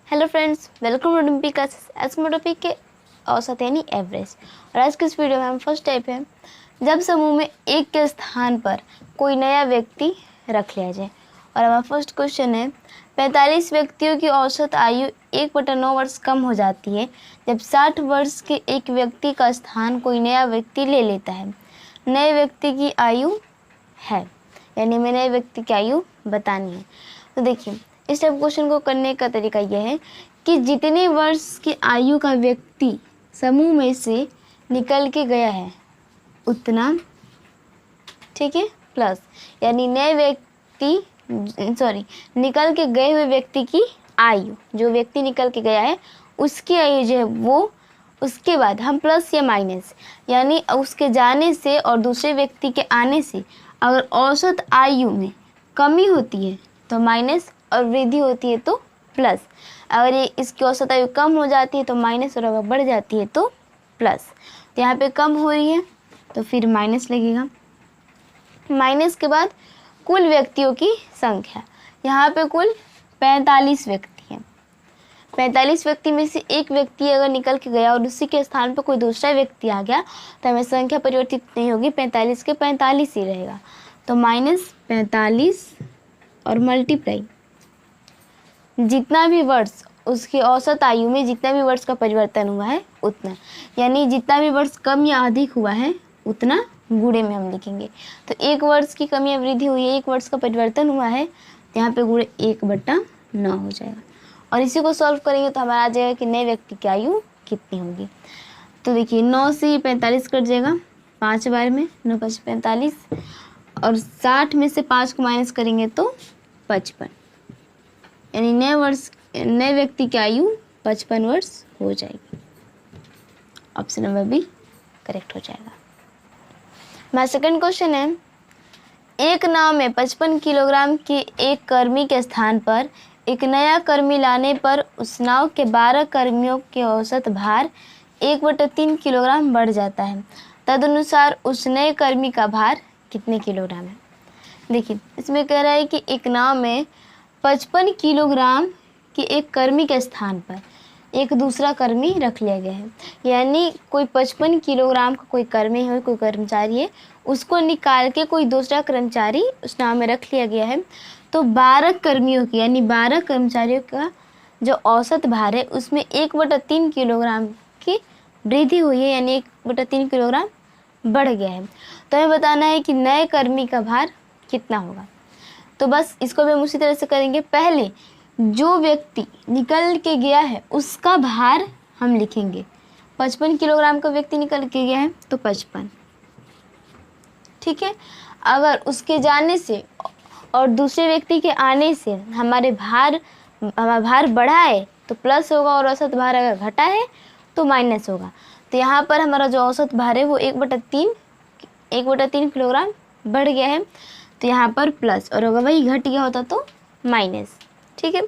Hello friends, welcome to Dimpy classes. आज का topic है औसत यानी एवरेज। और आज के इस वीडियो में हम फर्स्ट टाइप है, जब समूह में एक के स्थान पर कोई नया व्यक्ति रख लिया जाए। और हमारा फर्स्ट क्वेश्चन है, 45 व्यक्तियों की औसत आयु 1/9 वर्ष कम हो जाती है जब 60 वर्ष के एक व्यक्ति का स्थान कोई नया व्यक्ति ले लेता है। नए व्यक्ति की आयु है, यानी हमें नए व्यक्ति की आयु बतानी है। तो देखिए, इस टाइप क्वेश्चन को करने का तरीका यह है कि जितने वर्ष की आयु का व्यक्ति समूह में से निकल के गया है उतना, ठीक है, प्लस यानी नए व्यक्ति निकल के गए हुए व्यक्ति की आयु, जो व्यक्ति निकल के गया है उसकी आयु जो है वो, उसके बाद हम प्लस या माइनस, यानी उसके जाने से और दूसरे व्यक्ति के आने से अगर औसत आयु में कमी होती है तो माइनस, और वृद्धि होती है तो प्लस। अगर ये इसकी औसत आयु कम हो जाती है तो माइनस, और अगर बढ़ जाती है तो प्लस। तो यहाँ पे कम हो रही है तो फिर माइनस लगेगा। माइनस के बाद कुल व्यक्तियों की संख्या, यहाँ पे कुल 45 व्यक्ति हैं। 45 व्यक्ति में से एक व्यक्ति अगर निकल के गया और उसी के स्थान पर कोई दूसरा व्यक्ति आ गया तो हमें संख्या परिवर्तित नहीं होगी, 45 के 45 ही रहेगा। तो -45 और मल्टीप्लाई जितना भी वर्ष उसकी औसत आयु में जितना भी वर्ष का परिवर्तन हुआ है उतना, यानी जितना भी वर्ष कम या अधिक हुआ है उतना गुणे में हम लिखेंगे। तो 1 वर्ष की कमी या वृद्धि हुई है, 1 वर्ष का परिवर्तन हुआ है, तो यहाँ पे गुणे 1/9 हो जाएगा। और इसी को सॉल्व करेंगे तो हमारा आ जाएगा कि नए व्यक्ति की आयु कितनी होगी। तो देखिए, 9 से 45 कट जाएगा 5 बार में, 9 5 45, और 60 में से 5 को माइनस करेंगे तो 55, यानी नए व्यक्ति की आयु 55 वर्ष हो जाएगी। ऑप्शन नंबर बी करेक्ट हो जाएगा। हमारा सेकंड क्वेश्चन है, एक नाव में 55 किलोग्राम के एक कर्मी के स्थान पर एक नया कर्मी लाने पर उस नाव के 12 कर्मियों के औसत भार 1/3 किलोग्राम बढ़ जाता है। तदनुसार उस नए कर्मी का भार कितने किलोग्राम है। देखिए, इसमें कह रहा है कि एक नाव में 55 किलोग्राम के एक कर्मी के स्थान पर एक दूसरा कर्मी रख लिया गया है, यानी कोई 55 किलोग्राम का कोई कर्मी है, कोई कर्मचारी है, उसको निकाल के कोई दूसरा कर्मचारी उस नाव में रख लिया गया है। तो 12 कर्मियों की, यानी 12 कर्मचारियों का जो औसत भार है उसमें 1/3 किलोग्राम की वृद्धि हुई है, यानी 1/3 किलोग्राम बढ़ गया है। तो हमें बताना है कि नए कर्मी का भार कितना होगा। तो बस इसको भी हम उसी तरह से करेंगे। पहले जो व्यक्ति निकल के गया है उसका भार हम लिखेंगे। 55 किलोग्राम का व्यक्ति निकल के गया है तो 55, ठीक है। अगर उसके जाने से और दूसरे व्यक्ति के आने से हमारा भार बढ़ा है तो प्लस होगा, और औसत भार अगर घटा है तो माइनस होगा। तो यहाँ पर हमारा जो औसत भार है वो 1/3 किलोग्राम बढ़ गया है, तो यहाँ पर प्लस, और अगर वही घट गया होता तो माइनस, ठीक है।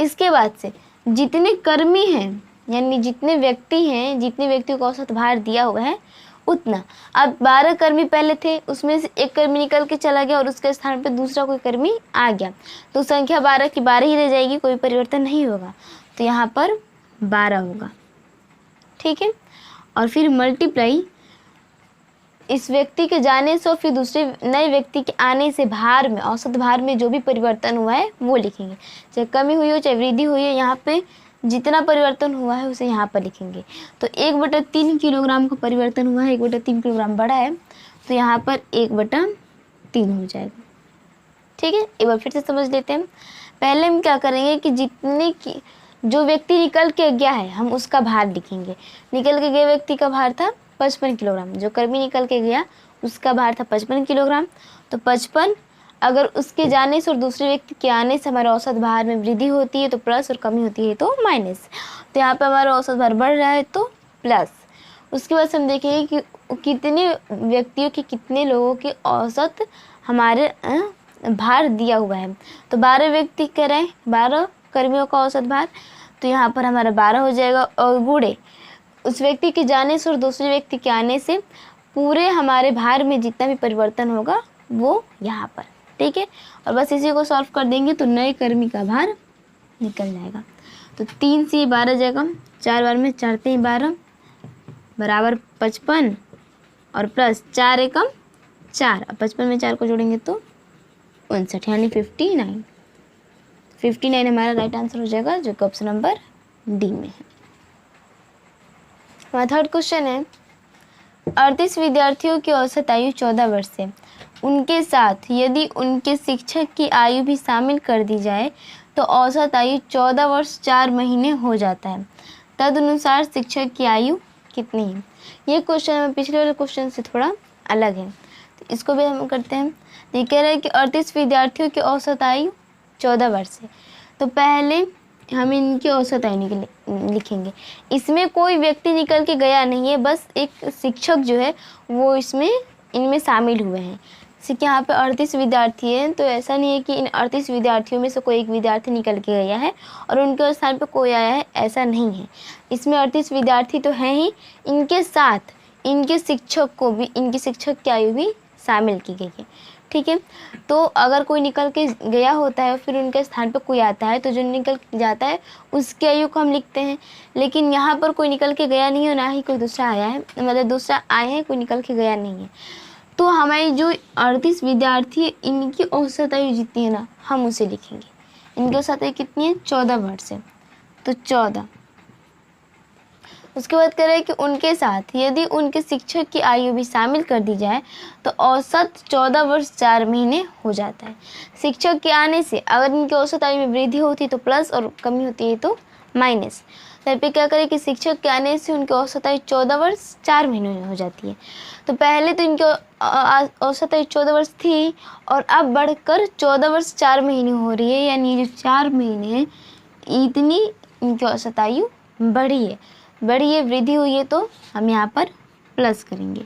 इसके बाद से जितने कर्मी हैं, यानी जितने व्यक्ति हैं, जितने व्यक्तियों को औसत भार दिया हुआ है उतना। अब 12 कर्मी पहले थे, उसमें से एक कर्मी निकल के चला गया और उसके स्थान पे दूसरा कोई कर्मी आ गया, तो संख्या 12 की 12 ही रह जाएगी, कोई परिवर्तन नहीं होगा। तो यहाँ पर 12 होगा, ठीक है। और फिर मल्टीप्लाई इस व्यक्ति के जाने से और फिर दूसरे नए व्यक्ति के आने से भार में, औसत भार में जो भी परिवर्तन हुआ है वो लिखेंगे, चाहे कमी हुई हो चाहे वृद्धि हुई है। यहाँ पे जितना परिवर्तन हुआ है उसे यहाँ पर लिखेंगे। तो 1/3 किलोग्राम का परिवर्तन हुआ है, 1/3 किलोग्राम बढ़ा है, तो यहाँ पर 1/3 हो जाएगा, ठीक है। एक बार फिर से समझ लेते हैं। पहले हम क्या करेंगे कि जो व्यक्ति निकल के गया है हम उसका भार लिखेंगे। निकल के गए व्यक्ति का भार था 55 किलोग्राम, जो कर्मी निकल के गया उसका भार था 55 किलोग्राम। तो 55, अगर उसके जाने से और दूसरे व्यक्ति के आने से हमारे औसत भार में वृद्धि होती है तो प्लस, और कमी होती है तो माइनस। तो यहाँ पे हमारा औसत भार बढ़ रहा है तो प्लस। उसके बाद से हम देखेंगे कि कितने व्यक्तियों की, कितने लोगों की औसत हमारे भार दिया हुआ है। तो 12 व्यक्ति कह रहे हैं, 12 कर्मियों का औसत भार, तो यहाँ पर हमारा 12 हो जाएगा, और गुणे उस व्यक्ति के जाने से और दूसरे व्यक्ति के आने से पूरे हमारे भार में जितना भी परिवर्तन होगा वो यहाँ पर, ठीक है। और बस इसी को सॉल्व कर देंगे तो नए कर्मी का भार निकल जाएगा। तो 3 से 12 जाएगा, 4 बार में 4 3 12 बराबर 55 और प्लस 4 एकम 4। अब 55 में 4 को जोड़ेंगे तो 59 यानी 59। 59 हमारा राइट आंसर हो जाएगा, जो कि ऑप्शन नंबर डी में है। हमारा थर्ड क्वेश्चन है 38 विद्यार्थियों की औसत आयु 14 वर्ष है। उनके साथ यदि उनके शिक्षक की आयु भी शामिल कर दी जाए तो औसत आयु 14 वर्ष 4 महीने हो जाता है। तदनुसार शिक्षक की आयु कितनी है? ये क्वेश्चन पिछले वाले क्वेश्चन से थोड़ा अलग है, तो इसको भी हम करते हैं। ये कह रहे हैं कि 38 विद्यार्थियों की औसत आयु 14 वर्ष है। तो पहले हम इनकी औसत आयु लिखेंगे। इसमें कोई व्यक्ति निकल के गया नहीं है, बस एक शिक्षक जो है वो इनमें शामिल हुए हैं। जैसे कि यहाँ पे 38 विद्यार्थी हैं, तो ऐसा नहीं है कि इन 38 विद्यार्थियों में से कोई एक विद्यार्थी निकल के गया है और उनके स्थान पे कोई आया है, ऐसा नहीं है। इसमें 38 विद्यार्थी तो हैं ही, इनके साथ इनके शिक्षक को भी, इनके शिक्षक की आयु भी शामिल की गई है। ठीक है, तो अगर कोई निकल के गया होता है फिर उनके स्थान पर कोई आता है, तो जो निकल जाता है उसकी आयु को हम लिखते हैं। लेकिन यहाँ पर कोई निकल के गया नहीं है, ना ही कोई दूसरा आया है, मतलब दूसरा आए हैं, कोई निकल के गया नहीं है। तो हमारी जो 38 विद्यार्थी है इनकी औसत आयु जितनी है ना, हम उसे लिखेंगे। इनकी औसत आयु कितनी है? 14 वर्ष है, तो 14। उसके बाद कह रहे हैं कि उनके साथ यदि उनके शिक्षक की आयु भी शामिल कर दी जाए तो औसत 14 वर्ष 4 महीने हो जाता है। शिक्षक के आने से अगर इनकी औसत आयु में वृद्धि होती है तो प्लस और कमी होती है तो माइनस। तो यहाँ पे क्या करें कि शिक्षक के आने से उनकी औसत आयु 14 वर्ष 4 महीने हो जाती है। तो पहले तो इनकी औसत आयु 14 वर्ष थी और अब बढ़कर 14 वर्ष 4 महीने हो रही है, यानी जो 4 महीने हैं इतनी इनकी औसत आयु बढ़ी है, वृद्धि हुई है, तो हम यहाँ पर प्लस करेंगे।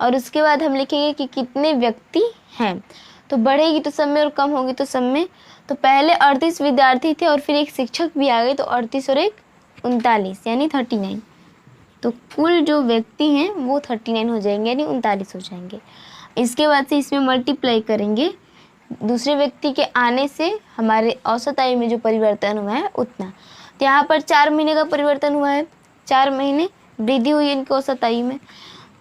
और उसके बाद हम लिखेंगे कि कितने व्यक्ति हैं। तो बढ़ेगी तो सब में और कम होगी तो सब में। तो पहले 38 विद्यार्थी थे और फिर एक शिक्षक भी आ गए, तो 38 और 1 39 यानी 39। तो कुल जो व्यक्ति हैं वो 39 हो जाएंगे, यानी 39 हो जाएंगे। इसके बाद से इसमें मल्टीप्लाई करेंगे, दूसरे व्यक्ति के आने से हमारे औसत आयु में जो परिवर्तन हुआ है उतना। तो यहाँ पर 4 महीने का परिवर्तन हुआ है, 4 महीने वृद्धि हुई है इनकी औसत आयु में।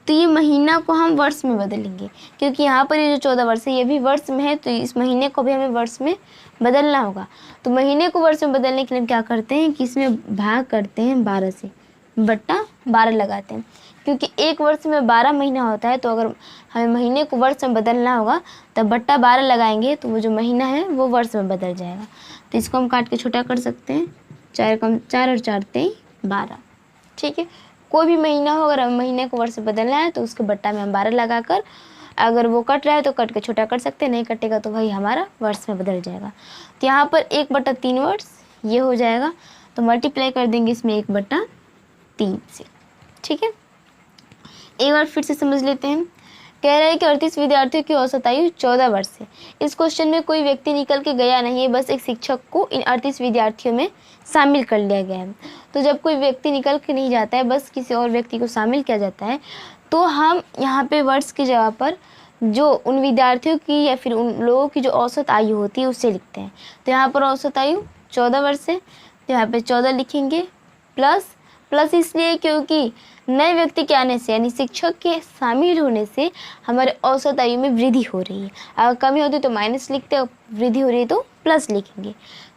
तो ये महीना को हम वर्ष में बदलेंगे, क्योंकि यहाँ पर ये जो 14 वर्ष है ये भी वर्ष में है, तो इस महीने को भी हमें वर्ष में बदलना होगा। तो महीने को वर्ष में बदलने के लिए क्या करते हैं कि इसमें भाग करते हैं 12 से, बट्टा 12 लगाते हैं, क्योंकि एक वर्ष में 12 महीना होता है। तो अगर हमें महीने को वर्ष में बदलना होगा तब बट्टा 12 लगाएंगे, तो वो जो महीना है वो वर्ष में बदल जाएगा। तो इसको हम काट के छोटा कर सकते हैं, 4 कम 4 और 4 3 12। ठीक है, कोई भी महीना हो, अगर हमें महीने को वर्ष में बदलना है तो उसके बट्टा में हम 12 लगाकर, अगर वो कट रहा है तो कट के छोटा कर सकते हैं, नहीं कटेगा तो भाई हमारा वर्ष में बदल जाएगा। तो यहाँ पर 1/3 वर्ष ये हो जाएगा, तो मल्टीप्लाई कर देंगे इसमें 1/3 से। ठीक है, एक बार फिर से समझ लेते हैं। कह रहे हैं कि 38 विद्यार्थियों की औसत आयु 14 वर्ष है। इस क्वेश्चन में कोई व्यक्ति निकल के गया नहीं है, बस एक शिक्षक को इन 38 विद्यार्थियों में शामिल कर लिया गया है। तो जब कोई व्यक्ति निकल के नहीं जाता है, बस किसी और व्यक्ति को शामिल किया जाता है, तो हम यहाँ पे वर्ष की जगह पर जो उन विद्यार्थियों की या फिर उन लोगों की जो औसत आयु होती है उससे लिखते हैं। तो यहाँ पर औसत आयु 14 वर्ष है, तो यहाँ पे 14 लिखेंगे, प्लस इसलिए क्योंकि नए व्यक्ति के आने से यानी शिक्षक के शामिल होने से हमारे औसत आयु में वृद्धि हो रही है। अगर कमी होती तो माइनस लिखते, वृद्धि हो रही है तो प्लस लिखेंगे।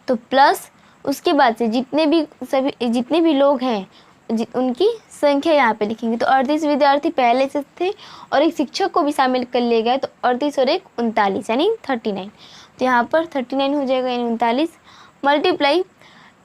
तो प्लस उसके बाद से जितने भी लोग हैं उनकी संख्या यहाँ पे लिखेंगे। तो 38 विद्यार्थी पहले से थे और एक शिक्षक को भी शामिल कर लिया गया, तो 38 और 1 39 यानी 39। तो यहाँ पर 39 हो जाएगा यानी 39, मल्टीप्लाई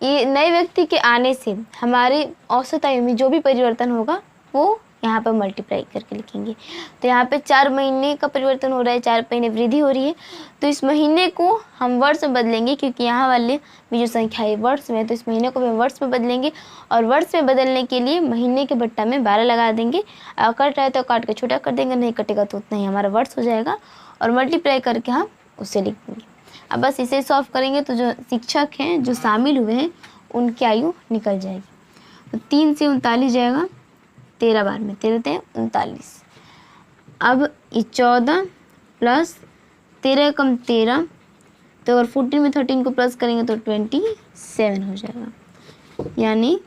ये नए व्यक्ति के आने से हमारे औसत आयु में जो भी परिवर्तन होगा वो यहाँ पर मल्टीप्लाई करके लिखेंगे। तो यहाँ पे 4 महीने का परिवर्तन हो रहा है, 4 महीने वृद्धि हो रही है, तो इस महीने को हम वर्ष में बदलेंगे, क्योंकि यहाँ वाले भी जो संख्या है वर्ष में, तो इस महीने को हम वर्ष में बदलेंगे। और वर्ष में बदलने के लिए महीने के बट्टा में 12 लगा देंगे। अगर कट रहा है तो काट के छोटा कर देंगे, नहीं कटेगा तो उतना ही हमारा वर्ष हो जाएगा, और मल्टीप्लाई करके हम उसे लिख देंगे। अब बस इसे सॉल्व करेंगे तो जो शिक्षक हैं जो शामिल हुए हैं उनकी आयु निकल जाएगी। तो 3 से 39 जाएगा, 13 बार में 13 × 39। अब ये 14 प्लस 13 कम 13 तो अगर 14 में 13 को प्लस करेंगे तो 27 हो जाएगा, यानी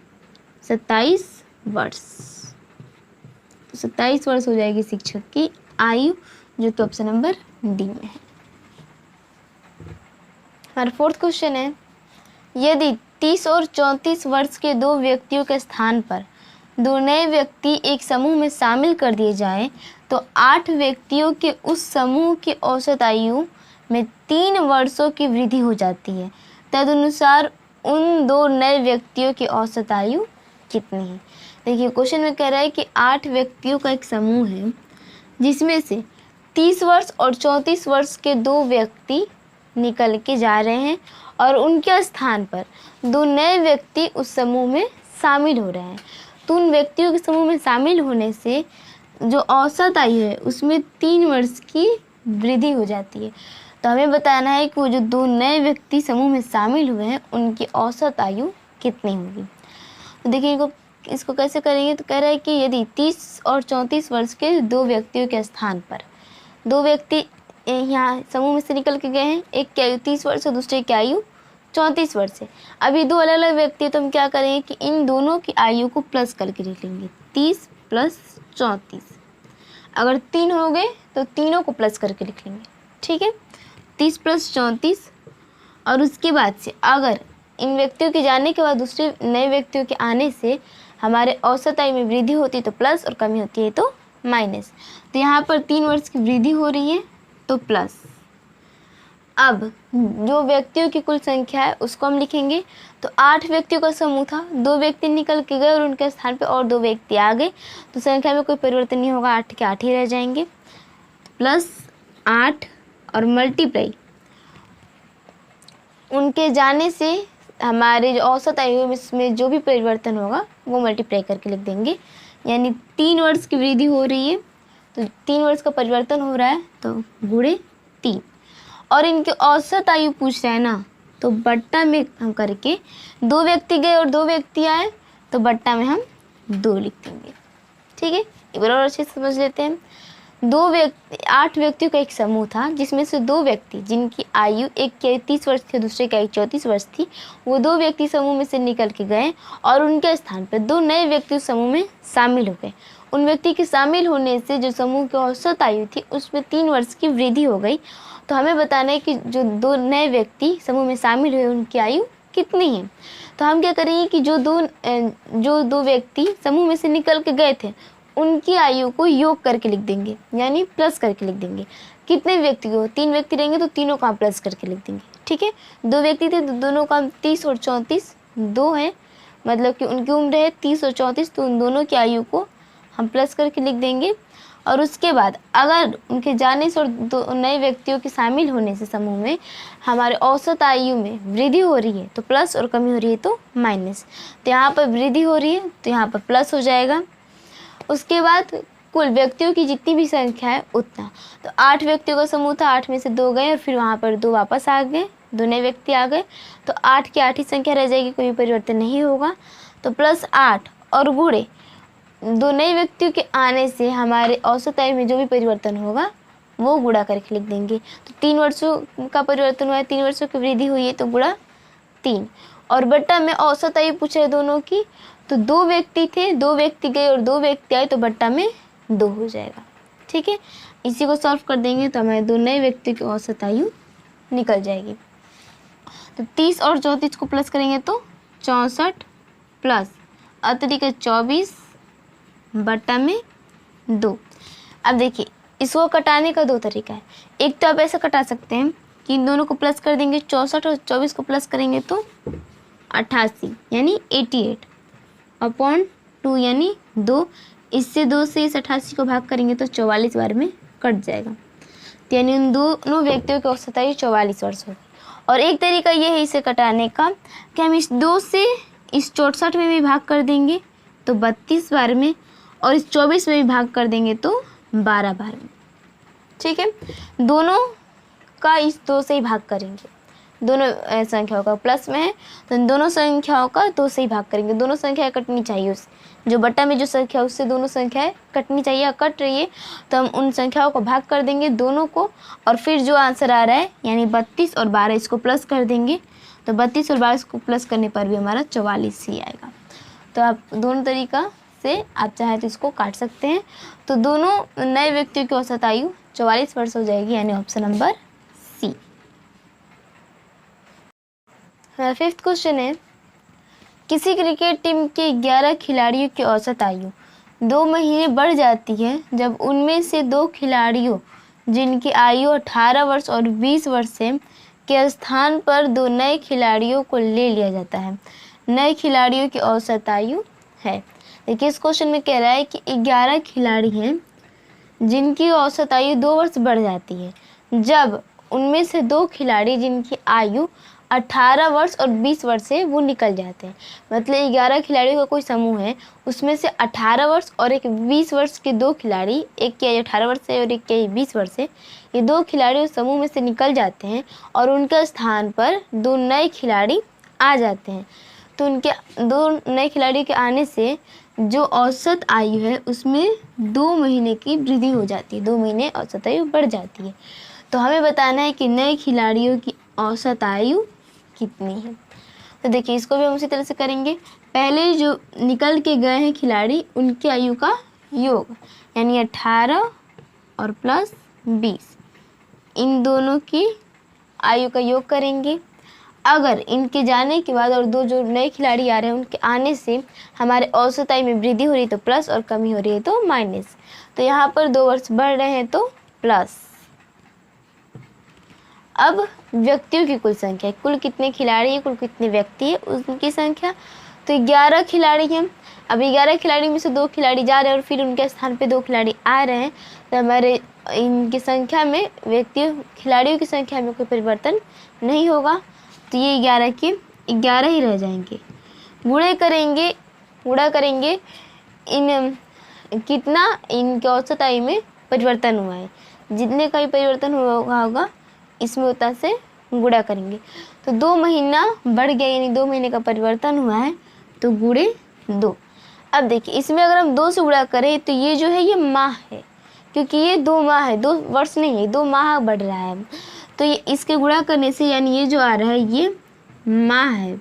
27 वर्ष। तो 27 वर्ष हो जाएगी शिक्षक की आयु, जो कि ऑप्शन नंबर डी में है। हमारा फोर्थ क्वेश्चन है, यदि 30 और 34 वर्ष के दो व्यक्तियों के स्थान पर दो नए व्यक्ति एक समूह में शामिल कर दिए जाएं, तो 8 व्यक्तियों के उस समूह की औसत आयु में 3 वर्षों की वृद्धि हो जाती है। तदनुसार उन दो नए व्यक्तियों की औसत आयु कितनी है? देखिए क्वेश्चन में कह रहा है कि 8 व्यक्तियों का एक समूह है, जिसमें से 30 वर्ष और 34 वर्ष के दो व्यक्ति निकल के जा रहे हैं और उनके स्थान पर दो नए व्यक्ति उस समूह में शामिल हो रहे हैं। तो उन व्यक्तियों के समूह में शामिल होने से जो औसत आयु है उसमें 3 वर्ष की वृद्धि हो जाती है। तो हमें बताना है कि वो जो दो नए व्यक्ति समूह में शामिल हुए हैं उनकी औसत आयु कितनी होगी। तो देखिए इसको कैसे करेंगे, तो कह रहा है कि यदि 30 और 34 वर्ष के दो व्यक्तियों के स्थान पर दो व्यक्ति यहाँ समूह में से निकल के गए हैं, एक की आयु 30 वर्ष है, दूसरे की आयु 34 वर्ष है। अभी दो अलग अलग व्यक्ति, तो हम क्या करेंगे कि इन दोनों की आयु को प्लस करके लिख लेंगे, 30 प्लस 34। अगर 3 हो गए तो तीनों को प्लस करके लिख लेंगे, ठीक है, 30 प्लस 34। और उसके बाद से अगर इन व्यक्तियों के जाने के बाद दूसरे नए व्यक्तियों के आने से हमारे औसत आयु में वृद्धि होती है तो प्लस, और कमी होती है तो माइनस। तो यहाँ पर 3 वर्ष की वृद्धि हो रही है तो प्लस। अब जो व्यक्तियों की कुल संख्या है उसको हम लिखेंगे। तो 8 व्यक्तियों का समूह था, 2 व्यक्ति निकल के गए और उनके स्थान पे और 2 व्यक्ति आ गए, तो संख्या में कोई परिवर्तन नहीं होगा, 8 के 8 ही रह जाएंगे। प्लस 8 और मल्टीप्लाई उनके जाने से हमारे जो औसत आयु में जो भी परिवर्तन होगा वो मल्टीप्लाई करके लिख देंगे, यानी 3 वर्ष की वृद्धि हो रही है तो 3 वर्ष का परिवर्तन हो रहा है तो गुणे 3। और इनके औसत आयु पूछ रहे हैं ना, तो बट्टा में हम करके 2 व्यक्ति गए और 2 व्यक्ति आए तो बट्टा में हम 2 लिख देंगे, ठीक है। एक बार और अच्छे से समझ लेते हैं। 8 व्यक्तियों का एक समूह था, जिसमें से 2 व्यक्ति जिनकी आयु, एक की 30 वर्ष थी दूसरे की आयु 34 वर्ष थी, वो 2 व्यक्ति समूह में से निकल के गए और उनके स्थान पर 2 नए व्यक्ति समूह में शामिल हो गए। उन व्यक्ति के शामिल होने से जो समूह की औसत आयु थी उसमें 3 वर्ष की वृद्धि हो गई। तो हमें बताना है कि जो 2 नए व्यक्ति समूह में शामिल हुए उनकी आयु कितनी है। तो हम क्या करेंगे कि जो दो व्यक्ति समूह में से निकल के गए थे उनकी आयु को योग करके लिख देंगे, यानी प्लस करके लिख देंगे। कितने व्यक्ति को, 3 व्यक्ति रहेंगे तो तीनों का प्लस करके लिख देंगे, ठीक है। 2 व्यक्ति थे तो दोनों का 30 और 34 2 है, मतलब कि उनकी उम्र है 30 और 34, तो उन दोनों की आयु को हम प्लस करके लिख देंगे। और उसके बाद अगर उनके जाने से और 2 नए व्यक्तियों के शामिल होने से समूह में हमारे औसत आयु में वृद्धि हो रही है तो प्लस, और कमी हो रही है तो माइनस। तो यहाँ पर वृद्धि हो रही है तो यहाँ पर प्लस हो जाएगा। उसके बाद कुल व्यक्तियों की जितनी भी संख्या है उतना, तो 8 व्यक्तियों का समूह था, 8 में से 2 गए और फिर वहाँ पर 2 वापस आ गए, 2 नए व्यक्ति आ गए, तो 8 की 8 ही संख्या रह जाएगी, कोई परिवर्तन नहीं होगा। तो प्लस 8 और गुणे 2 नए व्यक्तियों के आने से हमारे औसत आयु में जो भी परिवर्तन होगा वो गुणा करके लिख देंगे। तो 3 वर्षों का परिवर्तन हुआ है, 3 वर्षों की वृद्धि हुई है तो गुणा 3। और बट्टा में औसत आयु पूछे है दोनों की, तो 2 व्यक्ति थे, 2 व्यक्ति गए और 2 व्यक्ति आए तो बट्टा में 2 हो जाएगा, ठीक है। इसी को सॉल्व कर देंगे तो हमारे 2 नए व्यक्ति की औसत आयु निकल जाएगी। तो 30 और 34 को प्लस करेंगे तो 64 प्लस अतिरिक्त 24 बट्टा में 2। अब देखिए इसको कटाने का 2 तरीका है। एक तो आप ऐसा कटा सकते हैं कि इन दोनों को प्लस कर देंगे, 64 और 24 को प्लस करेंगे तो 88 यानी 88 अपॉन 2 यानी 2। इससे 2 से इस 88 को भाग करेंगे तो 44 बार में कट जाएगा, तो यानी उन दोनों व्यक्तियों की औसत आयु 44 वर्ष होगी। और एक तरीका ये है इसे कटाने का कि हम इस 2 से इस 64 में भी भाग कर देंगे तो 32 बार में, और इस 24 में भी भाग कर देंगे तो 12 बार में, ठीक है। दोनों का इस 2 से ही भाग करेंगे, दोनों संख्याओं का प्लस में है तो इन दोनों संख्याओं का 2 से ही भाग करेंगे, दोनों संख्या कटनी चाहिए जो बट्टा में जो संख्या उससे दोनों संख्याएं कटनी चाहिए, या कट रही है तो हम उन संख्याओं को भाग कर देंगे दोनों को, और फिर जो आंसर आ रहा है यानी 32 और 12 इसको प्लस कर देंगे, तो 32 और 12 को प्लस करने पर भी हमारा 44 ही आएगा। तो आप दोनों तरीका से आप चाहे तो इसको काट सकते हैं। तो दोनों नए व्यक्तियों की औसत आयु 44 वर्ष हो जाएगी, यानी option number C. Fifth question है, किसी क्रिकेट टीम के 11 खिलाड़ियों की औसत आयु 2 महीने बढ़ जाती है जब उनमें से 2 खिलाड़ियों जिनकी आयु 18 वर्ष और 20 वर्ष है के स्थान पर 2 नए खिलाड़ियों को ले लिया जाता है। नए खिलाड़ियों की औसत आयु है, देखिए इस क्वेश्चन में कह रहा है कि 11 खिलाड़ी हैं जिनकी औसत आयु 2 वर्ष बढ़ जाती है जब उनमें से 2 खिलाड़ी जिनकी आयु 18 वर्ष और 20 वर्ष है वो निकल जाते हैं। मतलब 11 खिलाड़ियों का कोई समूह है, उसमें से 18 वर्ष और एक 20 वर्ष के 2 खिलाड़ी, एक की आयु 18 वर्ष है और एक की आयु 20 वर्ष है, ये 2 खिलाड़ी उस समूह में से निकल जाते हैं और उनके स्थान पर 2 नए खिलाड़ी आ जाते हैं। तो उनके 2 नए खिलाड़ी के आने से जो औसत आयु है उसमें 2 महीने की वृद्धि हो जाती है, 2 महीने औसत आयु बढ़ जाती है। तो हमें बताना है कि नए खिलाड़ियों की औसत आयु कितनी है। तो देखिए इसको भी हम उसी तरह से करेंगे। पहले जो निकल के गए हैं खिलाड़ी उनकी आयु का योग यानी 18 और प्लस 20, इन दोनों की आयु का योग करेंगे। अगर इनके जाने के बाद और 2 जो नए खिलाड़ी आ रहे हैं उनके आने से हमारे औसत आयु में वृद्धि हो रही है तो प्लस, और कमी हो रही है तो माइनस। तो यहाँ पर 2 वर्ष बढ़ रहे हैं तो प्लस। अब व्यक्तियों की कुल संख्या, कुल कितने खिलाड़ी हैं, कुल कितने व्यक्ति हैं उनकी संख्या, तो 11 खिलाड़ी हैं। अब 11 खिलाड़ी में से 2 खिलाड़ी जा रहे हैं और फिर उनके स्थान पे 2 खिलाड़ी आ रहे हैं, तो हमारे इनकी संख्या में खिलाड़ियों की संख्या में कोई परिवर्तन नहीं होगा। तो ये 11 के 11 ही रह जाएंगे। गुणा करेंगे कितना इनके औसत आयु में परिवर्तन हुआ है, जितने का भी परिवर्तन होगा इसमें उतना से गुणा करेंगे। तो 2 महीना बढ़ गया यानी 2 महीने का परिवर्तन हुआ है तो गुणे 2। अब देखिए इसमें अगर हम 2 से गुणा करें तो ये जो है ये माह है, क्योंकि ये 2 माह है, 2 वर्ष नहीं है, 2 माह बढ़ रहा है। तो ये इसके गुणा करने से यानी ये जो आ रहा है ये माह है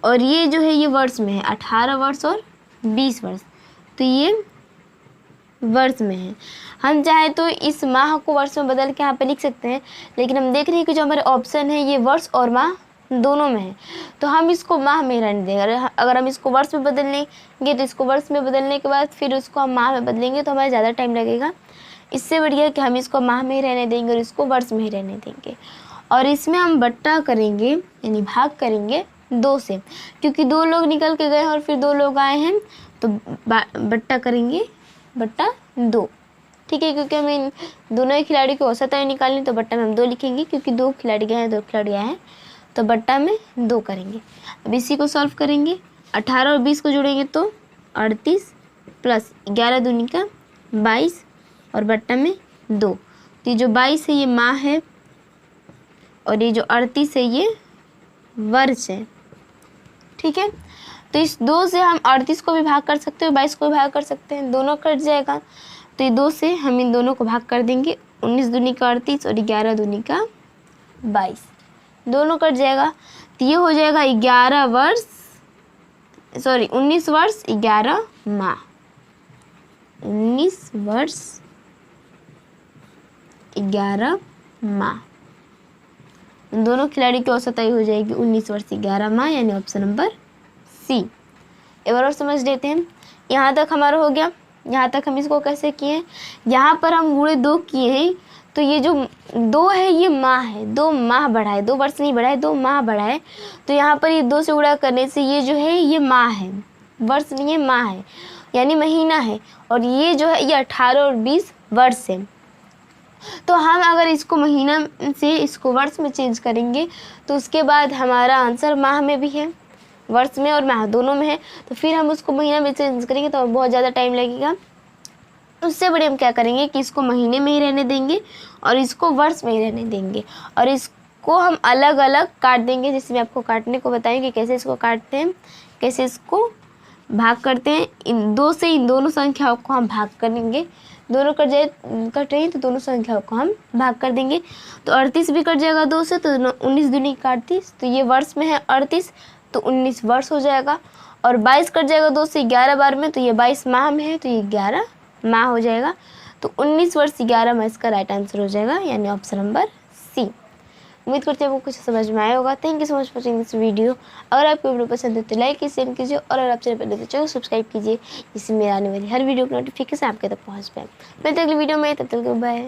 और ये जो है ये वर्ष में है, 18 वर्ष और 20 वर्ष, तो ये वर्ष में है। हम चाहे तो इस माह को वर्ष में बदल के यहाँ पे लिख सकते हैं, लेकिन हम देख रहे हैं कि जो हमारे ऑप्शन है ये वर्ष और माह दोनों में है, तो हम इसको माह में रहने देंगे। अगर हम इसको वर्ष में बदल लेंगे तो इसको वर्ष में बदलने के बाद फिर उसको हम माह में बदलेंगे तो हमारा ज़्यादा टाइम लगेगा। इससे बढ़िया कि हम इसको माह में ही रहने देंगे और इसको वर्ष में ही रहने देंगे। और इसमें हम बट्टा करेंगे यानी भाग करेंगे 2 से, क्योंकि 2 लोग निकल के गए और फिर 2 लोग आए हैं तो बट्टा करेंगे बट्टा 2, ठीक है। क्योंकि हमें इन दोनों ही खिलाड़ी की औसत आयु निकालनी, तो बट्टा में हम 2 लिखेंगे, क्योंकि 2 खिलाड़ी गए हैं 2 खिलाड़ी आए हैं, तो बट्टा में 2 करेंगे। अब इसी को सॉल्व करेंगे, 18 और 20 को जोड़ेंगे तो 38 प्लस 11 दूनी का 22 और बट्टा में 2। तो ये जो 22 है ये माह है और ये जो 38 है ये वर्ष है, ठीक है। तो इस 2 से हम 38 को भी भाग कर सकते हैं, 22 को भी भाग कर सकते हैं, दोनों कट जाएगा। तो ये 2 से हम इन दोनों को भाग कर देंगे, 19 दूनी का 38 और 11 दूनी का 22, दोनों कट जाएगा। तो ये हो जाएगा 19 वर्ष 11 माह, 19 वर्ष 11 माह। दोनों खिलाड़ी की औसत आयु हो जाएगी 19 वर्ष 11 माह, यानी ऑप्शन नंबर सी। एक बार और समझ लेते हैं। यहाँ तक हमारा हो गया, यहाँ तक हम इसको कैसे किए हैं, यहाँ पर हम गुणे 2 किए हैं, तो ये जो 2 है ये माह है, 2 माह बढ़ा है, 2 वर्ष नहीं बढ़ा है, 2 माह बढ़ा है। तो यहाँ पर ये 2 से गुणा करने से ये जो है ये माह है, वर्ष नहीं है माह है, यानी महीना है। और ये जो है ये 18 और 20 वर्ष है। तो हम अगर इसको महीना से इसको वर्ष में चेंज करेंगे तो उसके बाद हमारा आंसर माह में भी है, वर्ष में और माह दोनों में है। तो फिर हम उसको महीना में चेंज करेंगे तो बहुत ज़्यादा टाइम लगेगा। उससे बड़े हम क्या करेंगे कि इसको महीने में ही रहने देंगे और इसको वर्ष में ही रहने देंगे, और इसको हम अलग अलग काट देंगे, जिसमें आपको काटने को बताएंगे कैसे इसको काटते हैं, कैसे इसको भाग करते हैं, इन 2 से इन दोनों संख्याओं को हम भाग करेंगे। दोनों कट रहे हैं तो दोनों संख्याओं को हम भाग कर देंगे। तो 38 भी कट जाएगा 2 से, तो 19 दूनी 38, तो ये वर्ष में है 38, तो 19 वर्ष हो जाएगा। और 22 कट जाएगा 2 से 11 बार में, तो ये 22 माह में है, तो ये 11 माह हो जाएगा। तो 19 वर्ष 11 माह इसका राइट आंसर हो जाएगा, यानी ऑप्शन नंबर सी। उम्मीद करते हैं आपको कुछ समझ में आया होगा। Thank you so much for watching this video. अगर आपको वीडियो पसंद है तो लाइक कीजिए, शेयर कीजिए, और अगर आप चैनल पर नए तो चैनल सब्सक्राइब कीजिए, जिससे मेरे आने वाली हर वीडियो की नोटिफिकेशन आपके तक पहुँच पाए। मिलते हैं अगली वीडियो में, तब तक बाय।